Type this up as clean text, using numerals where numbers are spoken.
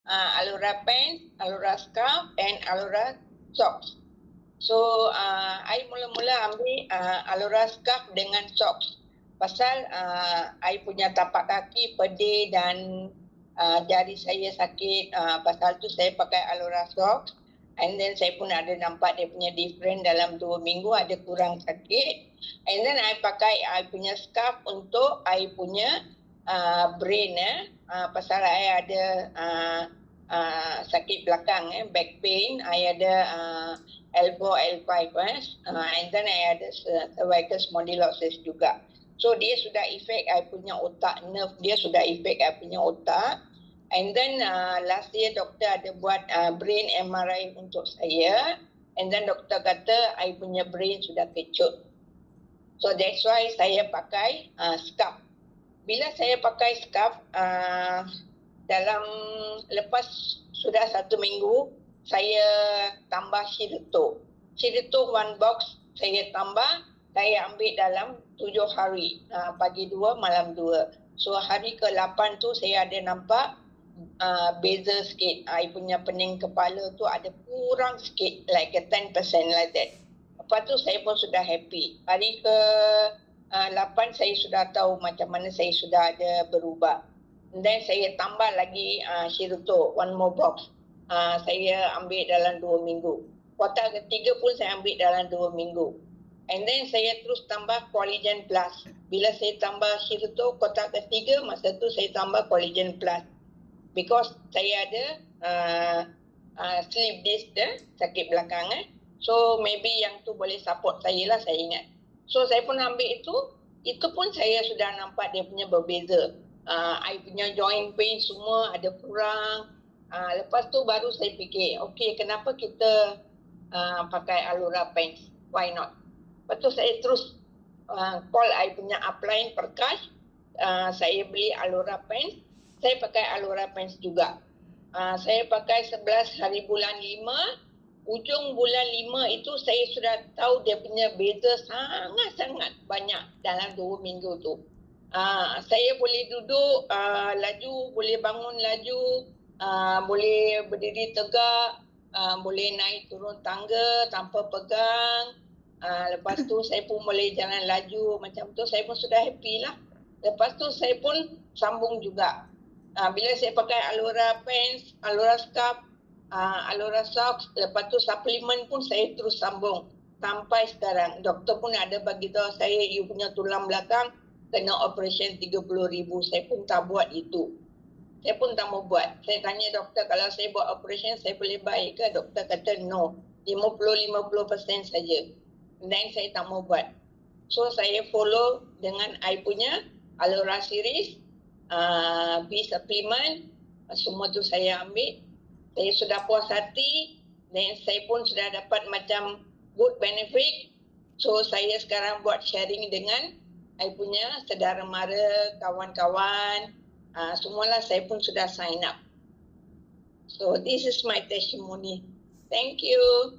Alura pants, Alura scarf and Alura socks. So, I mula-mula ambil Alura scarf dengan socks. Pasal I punya tapak kaki pedih dan jari saya sakit. Pasal tu saya pakai Alura socks. And then saya pun ada nampak dia punya different dalam 2 minggu ada kurang sakit. And then I pakai I punya scarf untuk I punya brain. Pasal I ada sakit belakang, back pain. I ada elbow L5, and then I ada cervical spondylosis juga. So dia sudah efek I punya otak, nerve dia sudah efek I punya otak. And then last year doktor ada buat brain MRI untuk saya. And then doktor kata I punya brain sudah kecut. So that's why saya pakai scarf. Bila saya pakai scarf, dalam lepas sudah 1 minggu, saya tambah Shirito. Shirito 1 box saya tambah, saya ambil dalam 7 hari. Pagi 2, malam 2. So hari ke-8 tu saya ada nampak beza sikit. I punya pening kepala tu ada kurang sikit, like a 10% like that. Lepas tu saya pun sudah happy. Hari ke-8 saya sudah tahu macam mana saya sudah ada berubah. And then saya tambah lagi Shirito, 1 more box. Saya ambil dalam 2 minggu. Kuartal ketiga pun saya ambil dalam 2 minggu. And then saya terus tambah Collagen Plus. Bila saya tambah Shirito kuartal ketiga, masa tu saya tambah Collagen Plus. Because saya ada slip disc sakit belakang. So maybe yang tu boleh support saya lah, saya ingat. So saya pun ambil itu pun saya sudah nampak dia punya berbeza. I punya joint pain semua ada kurang. Lepas tu baru saya fikir, okay, kenapa kita pakai Alura pants? Why not? Lepas tu saya terus call I punya upline Perkash. Saya beli Alura pants. Saya pakai Alura pants juga. Saya pakai 11 hari bulan 5. Ujung bulan 5 itu saya sudah tahu dia punya beza sangat-sangat banyak dalam 2 minggu tu. Saya boleh duduk laju, boleh bangun laju, boleh berdiri tegak, boleh naik turun tangga tanpa pegang. Lepas tu saya pun boleh jalan laju macam tu, saya pun sudah happy lah. Lepas tu saya pun sambung juga. Bila saya pakai Alura pants, Alura scarf, Alura socks, lepas tu suplemen pun saya terus sambung sampai sekarang. Doktor pun ada bagi tahu saya, you punya tulang belakang kena operation 30,000. Saya pun tak buat itu. Saya pun tak mau buat. Saya tanya doktor, kalau saya buat operation saya boleh baik ke? Doktor kata no, 50% saja. Dan saya tak mau buat. So saya follow dengan I punya Alura series, B supplement, semua tu saya ambil. Saya sudah puas hati dan saya pun sudah dapat macam good benefit. So saya sekarang buat sharing dengan I punya saudara mara, kawan-kawan, semualah saya pun sudah sign up. So this is my testimony. Thank you.